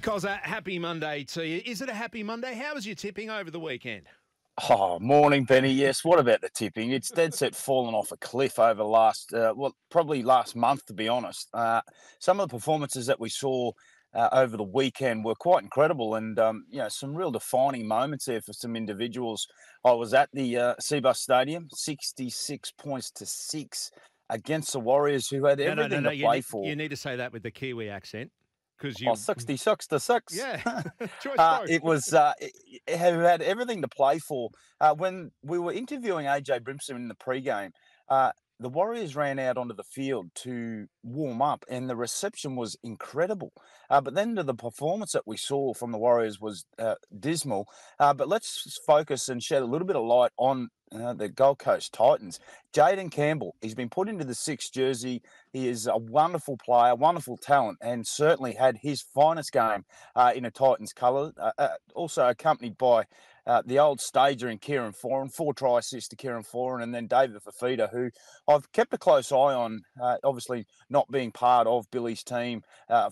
Cozza, happy Monday to you. Is it a happy Monday? How was your tipping over the weekend? Oh, morning, Benny. Yes, what about the tipping? It's dead set fallen off a cliff over the last, probably last month, to be honest. Some of the performances that we saw over the weekend were quite incredible and, some real defining moments there for some individuals. I was at the Seabus Stadium, 66 points to 6 against the Warriors, who had everything No. to play for. You need to say that with the Kiwi accent because Oh, you, 66 to 6. yeah, choice stroke. It was who had everything to play for. When we were interviewing AJ Brimson in the pre-game, the Warriors ran out onto the field to warm up, and the reception was incredible. But then the performance that we saw from the Warriors was dismal. But let's focus and shed a little bit of light on the Gold Coast Titans. Jaden Campbell, he's been put into the sixth jersey. He is a wonderful player, wonderful talent, and certainly had his finest game in a Titans colour. Also accompanied by the old stager in Kieran Foran, 4 try assists to Kieran Foran, and then David Fafita, who I've kept a close eye on, obviously not being part of Billy's team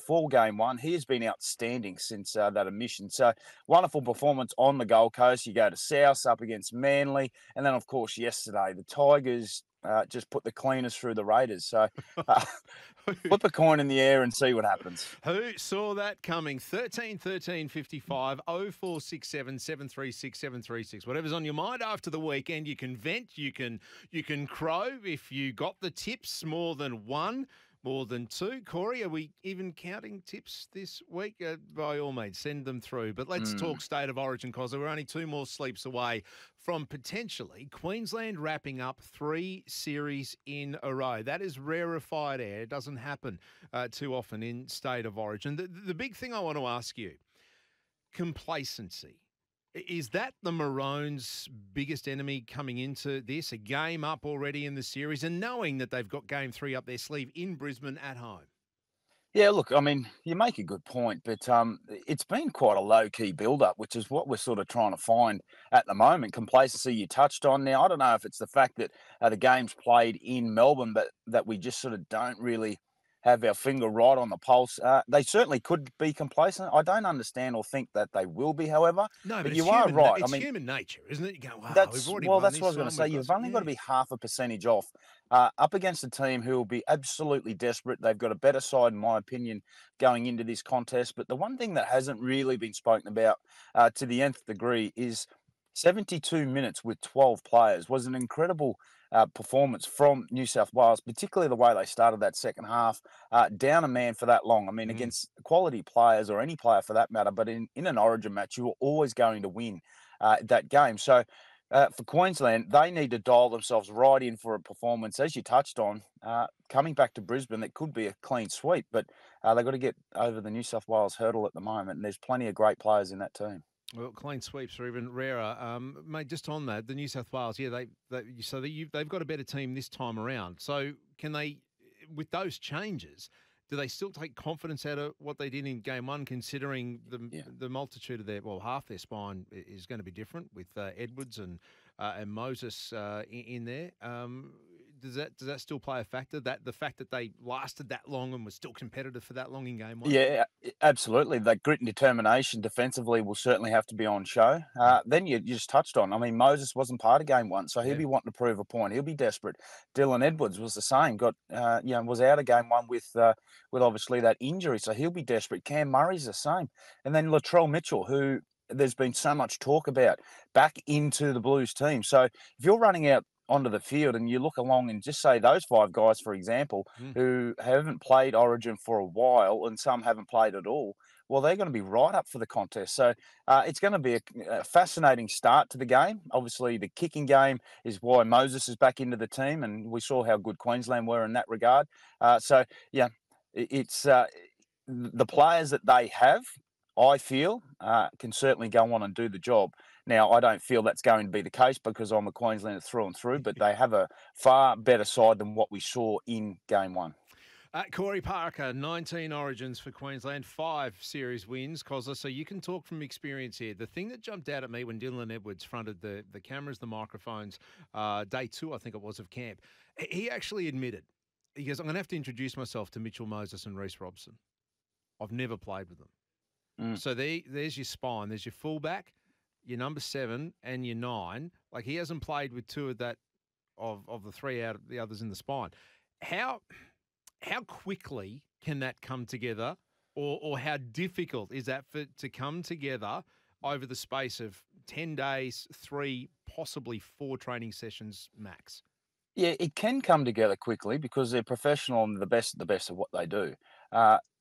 for game one. He has been outstanding since that admission. So wonderful performance on the Gold Coast. You go to South up against Manly, and then of course yesterday the Tigers just put the cleaners through the Raiders. So flip a coin in the air and see what happens. Who saw that coming? 13 13 55 0467 736 736. Whatever's on your mind after the weekend, you can vent, you can crow if you got the tips more than one. More than two. Corey, are we even counting tips this week? By all means, send them through. But let's talk State of Origin, because we're only 2 more sleeps away from potentially Queensland wrapping up 3 series in a row. That is rarefied air. It doesn't happen too often in State of Origin. The big thing I want to ask you, complacency. Is that the Maroons' biggest enemy coming into this? A game up already in the series and knowing that they've got game 3 up their sleeve in Brisbane at home? Yeah, look, I mean, you make a good point, but it's been quite a low-key build-up, which is what we're sort of trying to find at the moment. Complacency you touched on now. I don't know if it's the fact that the game's played in Melbourne, but that we just sort of don't really have our finger right on the pulse. They certainly could be complacent. I don't understand or think that they will be, however. No, But but it's you are human. right. I It's mean, human nature, isn't it? You go, wow, we've that's already well, won that's this what I was going to one. say. We've got You've some, only got yeah. to be half a percentage off up against a team who will be absolutely desperate. They've got a better side, in my opinion, going into this contest. But the one thing that hasn't really been spoken about to the nth degree is 72 minutes with 12 players was an incredible performance from New South Wales, particularly the way they started that second half, down a man for that long. I mean, against quality players or any player for that matter, but in an Origin match, you were always going to win that game. So for Queensland, they need to dial themselves right in for a performance, as you touched on, coming back to Brisbane. That could be a clean sweep, but they've got to get over the New South Wales hurdle at the moment, and there's plenty of great players in that team. Well, clean sweeps are even rarer. Mate, just on that, the New South Wales, yeah, they've got a better team this time around. So can they, with those changes, do they still take confidence out of what they did in game one, considering the multitude of half their spine is going to be different with Edwards and Moses in there? Does that still play a factor? That the fact that they lasted that long and were still competitive for that long in game one? Yeah, absolutely. That grit and determination defensively will certainly have to be on show. Then you just touched on, I mean, Moses wasn't part of game one, so he'll be wanting to prove a point. He'll be desperate. Dylan Edwards was the same. Was out of game one with obviously that injury, so he'll be desperate. Cam Murray's the same. And then Latrell Mitchell, who there's been so much talk about, back into the Blues team. So if you're running out onto the field and you look along and just say those 5 guys, for example, who haven't played Origin for a while and some haven't played at all, well, they're going to be right up for the contest. So it's going to be a fascinating start to the game. Obviously, the kicking game is why Moses is back into the team, and we saw how good Queensland were in that regard. It's the players that they have, I feel, can certainly go on and do the job. Now, I don't feel that's going to be the case because I'm a Queenslander through and through, but they have a far better side than what we saw in game one. Corey Parker, 19 Origins for Queensland, 5 series wins, Cozza. So you can talk from experience here. The thing that jumped out at me when Dylan Edwards fronted the cameras, the microphones, day 2, I think it was, of camp, he actually admitted, he goes, I'm going to have to introduce myself to Mitchell Moses and Reece Robson. I've never played with them. Mm. So there's your spine. There's your fullback, your number 7, and your 9. Like, he hasn't played with two of that of the three out of the others in the spine. How quickly can that come together, or how difficult is that to come together over the space of 10 days, 3, possibly 4 training sessions max? Yeah, it can come together quickly because they're professional and the best of what they do.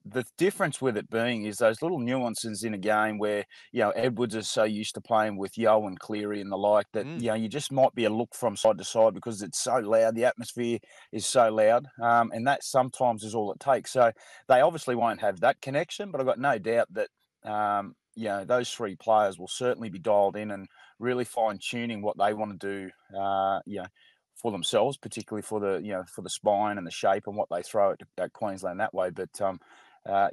The difference with it being is those little nuances in a game where, Edwards is so used to playing with Yo and Cleary and the like that, Mm. you just might be a look from side to side because it's so loud. The atmosphere is so loud. And that sometimes is all it takes. So they obviously won't have that connection, but I've got no doubt that, those 3 players will certainly be dialed in and really fine tuning what they want to do, for themselves, particularly for the spine and the shape and what they throw at Queensland that way. But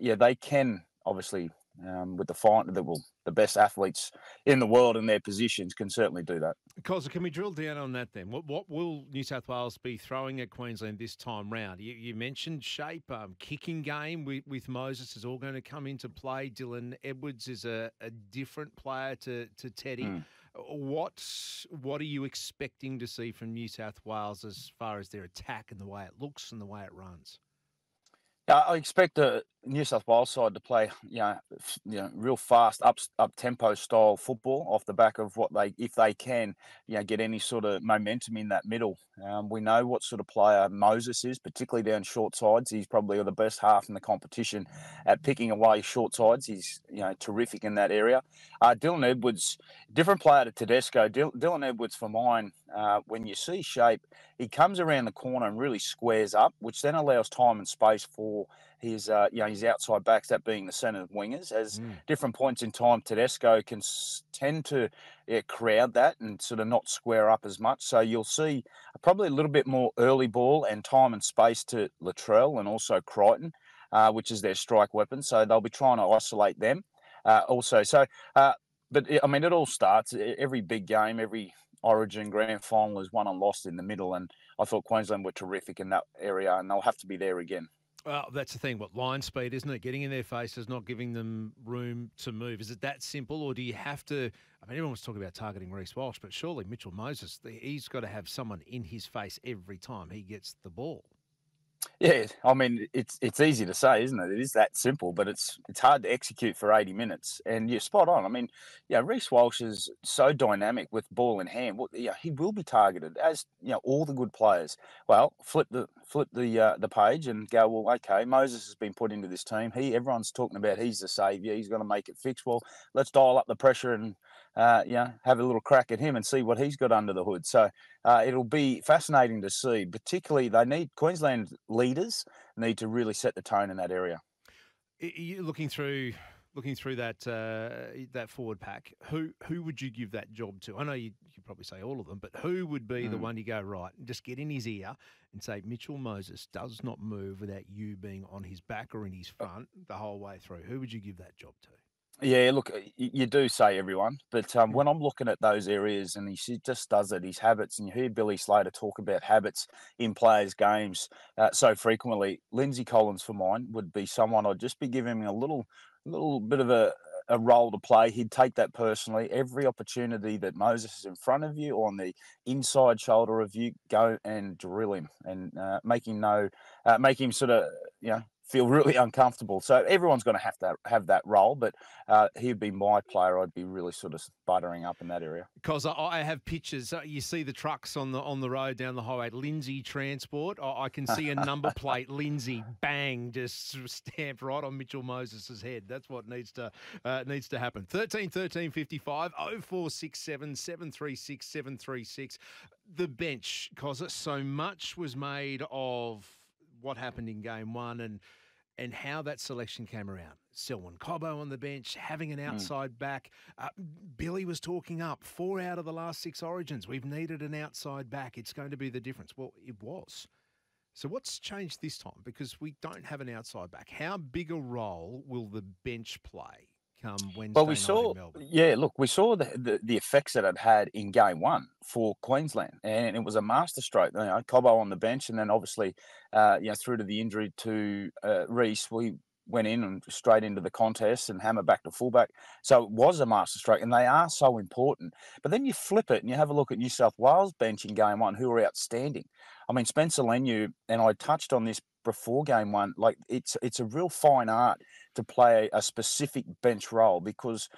they can obviously, with the best athletes in the world in their positions can certainly do that. Cosser, can we drill down on that then? What will New South Wales be throwing at Queensland this time round? You mentioned shape, kicking game with Moses is all going to come into play. Dylan Edwards is a different player to Teddy. Mm. What are you expecting to see from New South Wales as far as their attack and the way it looks and the way it runs? I expect the New South Wales side to play, real fast, up tempo style football off the back of if they can, get any sort of momentum in that middle. We know what sort of player Moses is, particularly down short sides. He's probably the best half in the competition at picking away short sides. He's, terrific in that area. Dylan Edwards, different player to Tedesco. Dylan Edwards, for mine, when you see shape, he comes around the corner and really squares up, which then allows time and space for his outside backs, that being the centre wingers. As different points in time, Tedesco can tend to crowd that and sort of not square up as much. So you'll see probably a little bit more early ball and time and space to Latrell and also Crichton, which is their strike weapon. So they'll be trying to isolate them also. So, but I mean, it all starts every big game, every Origin grand final is won and lost in the middle, and I thought Queensland were terrific in that area, and they'll have to be there again. Well, that's the thing. Line speed, isn't it? Getting in their faces, not giving them room to move. Is it that simple, or do you have to? I mean, everyone was talking about targeting Reece Walsh, but surely Mitchell Moses, he's got to have someone in his face every time he gets the ball. Yeah, I mean, it's easy to say, isn't it? It is that simple, but it's hard to execute for 80 minutes. And you're spot on. I mean, Reece Walsh is so dynamic with ball in hand. Well, he will be targeted, as all the good players. Well, flip the page and go, well, okay, Moses has been put into this team. Everyone's talking about he's the saviour. He's going to make it fix. Well, let's dial up the pressure and have a little crack at him and see what he's got under the hood. So it'll be fascinating to see. Particularly, Queensland leaders need to really set the tone in that area. You looking through that forward pack, who would you give that job to? I know you probably say all of them, but who would be the one you go, right, just get in his ear and say, Mitchell Moses does not move without you being on his back or in his front the whole way through? Who would you give that job to? Yeah, look, you do say everyone, but when I'm looking at those areas and he just does it, his habits, and you hear Billy Slater talk about habits in players' games so frequently, Lindsay Collins for mine would be someone I'd just be giving him a little bit of a role to play. He'd take that personally. Every opportunity that Moses is in front of you or on the inside shoulder of you, go and drill him and make him sort of, feel really uncomfortable. So everyone's going to have that role, but he'd be my player. I'd be really sort of buttering up in that area. Because I have pictures. You see the trucks on the road down the highway. Lindsay Transport. I can see a number plate. Lindsay, bang, just stamped right on Mitchell Moses's head. That's what needs to happen. 13 55 0467 736 736. The bench, because so much was made of what happened in game one and how that selection came around. Selwyn Cobbo on the bench, having an outside back. Billy was talking up 4 out of the last 6 Origins. We've needed an outside back. It's going to be the difference. Well, it was. So what's changed this time? Because we don't have an outside back. How big a role will the bench play come Wednesday night in Melbourne? We saw the effects that it had in game one for Queensland, and it was a masterstroke. Cobbo on the bench, and then obviously, through to the injury to Reece, went in and straight into the contest and hammer back to fullback. So it was a masterstroke, and they are so important. But then you flip it and you have a look at New South Wales bench in game one, who are outstanding. I mean, Spencer Leniu, and I touched on this before game one, like it's a real fine art to play a specific bench role, because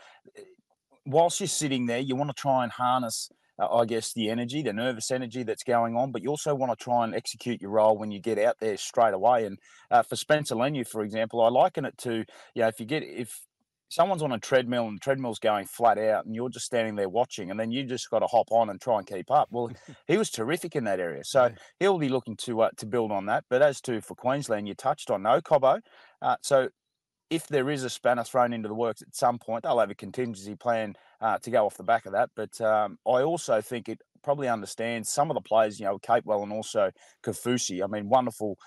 whilst you're sitting there, you want to try and harness, I guess, the energy, the nervous energy that's going on, but you also want to try and execute your role when you get out there straight away. And for Spencer Leniu, for example, I liken it to, if someone's on a treadmill and the treadmill's going flat out and you're just standing there watching, and then you just got to hop on and try and keep up. Well, he was terrific in that area. So Yeah. he'll be looking to build on that. But as to for Queensland, you touched on no Cobbo. So if there is a spanner thrown into the works at some point, they'll have a contingency plan to go off the back of that. But I also think it probably understands some of the players, Capewell and also Kafusi. I mean, wonderful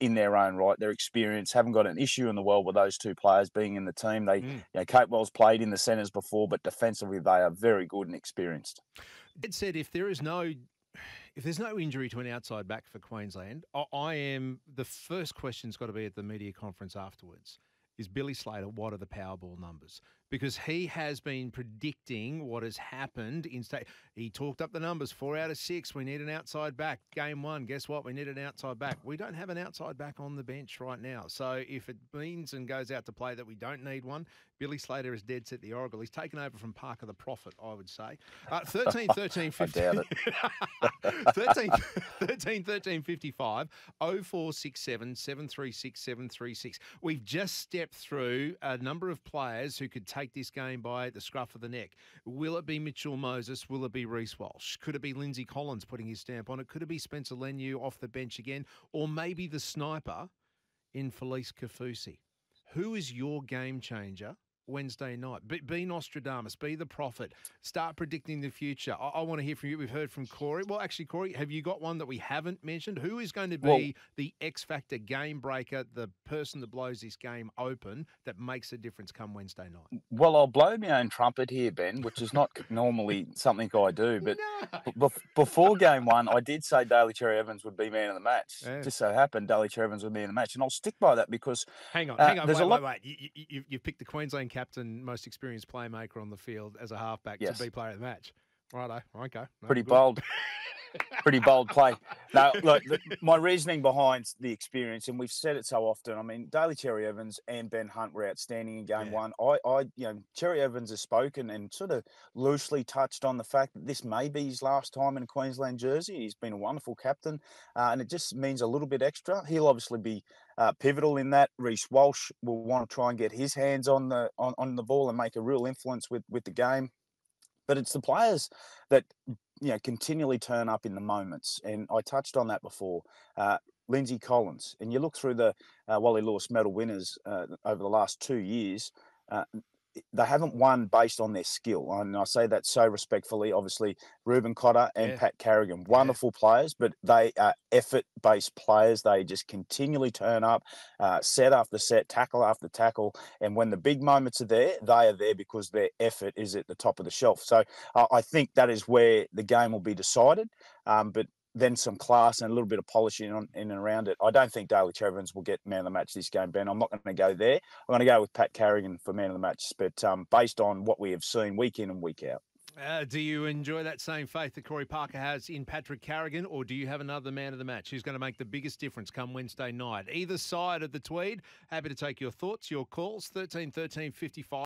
in their own right. Their experience, haven't got an issue in the world with those two players being in the team. Capewell's played in the centres before, but defensively they are very good and experienced. It said if there's no injury to an outside back for Queensland, the first question's got to be at the media conference afterwards. Is Billy Slater, what are the Powerball numbers? Because he has been predicting what has happened in state. He talked up the numbers, 4 out of 6. We need an outside back. Game one, guess what? We need an outside back. We don't have an outside back on the bench right now. So if it means and goes out to play that we don't need one, Billy Slater is dead set the Oracle. He's taken over from Parker the Prophet, I would say. 13, 13, 15. I doubt it. 13, 13, 55, 0467 736 736. We've just stepped through a number of players who could take this game by the scruff of the neck. Will it be Mitchell Moses? Will it be Reece Walsh? Could it be Lindsay Collins putting his stamp on it? Could it be Spencer Leniu off the bench again? Or maybe the sniper in Felice Kafusi? Who is your game changer Wednesday night? Be Nostradamus, be the prophet, start predicting the future. I want to hear from you. We've heard from Corey. Well, actually, Corey, have you got one that we haven't mentioned? Who is going to be the X-factor game breaker, the person that blows this game open that makes a difference come Wednesday night? Well, I'll blow my own trumpet here, Ben, which is not normally something I do. But before game one, I did say Daly Cherry Evans would be man of the match. Yeah. Just so happened Daly Cherry Evans would be in the match. And I'll stick by that because... Hang on. Wait. You've picked the Queensland captain, most experienced playmaker on the field as a halfback to be player of the match. Righto. Okay. No, pretty bold. Pretty bold play. Now, look, my reasoning behind the experience, and we've said it so often, I mean, Daly Cherry Evans and Ben Hunt were outstanding in game one. Cherry Evans has spoken and sort of loosely touched on the fact that this may be his last time in a Queensland jersey. He's been a wonderful captain, and it just means a little bit extra. He'll obviously be pivotal in that. Reece Walsh will want to try and get his hands on the ball and make a real influence with the game. But it's the players that continually turn up in the moments, and I touched on that before. Lindsay Collins, and you look through the Wally Lewis medal winners over the last 2 years. They haven't won based on their skill. And I say that so respectfully. Obviously, Reuben Cotter and Pat Carrigan, wonderful players, but they are effort-based players. They just continually turn up, set after set, tackle after tackle. And when the big moments are there, they are there because their effort is at the top of the shelf. So I think that is where the game will be decided. But then some class and a little bit of polishing in and around it. I don't think Daly Cherry Evans will get man of the match this game, Ben. I'm not going to go there. I'm going to go with Pat Carrigan for man of the match, but based on what we have seen week in and week out. Do you enjoy that same faith that Corey Parker has in Patrick Carrigan, or do you have another man of the match who's going to make the biggest difference come Wednesday night? Either side of the Tweed, happy to take your thoughts, your calls, 13 13 55.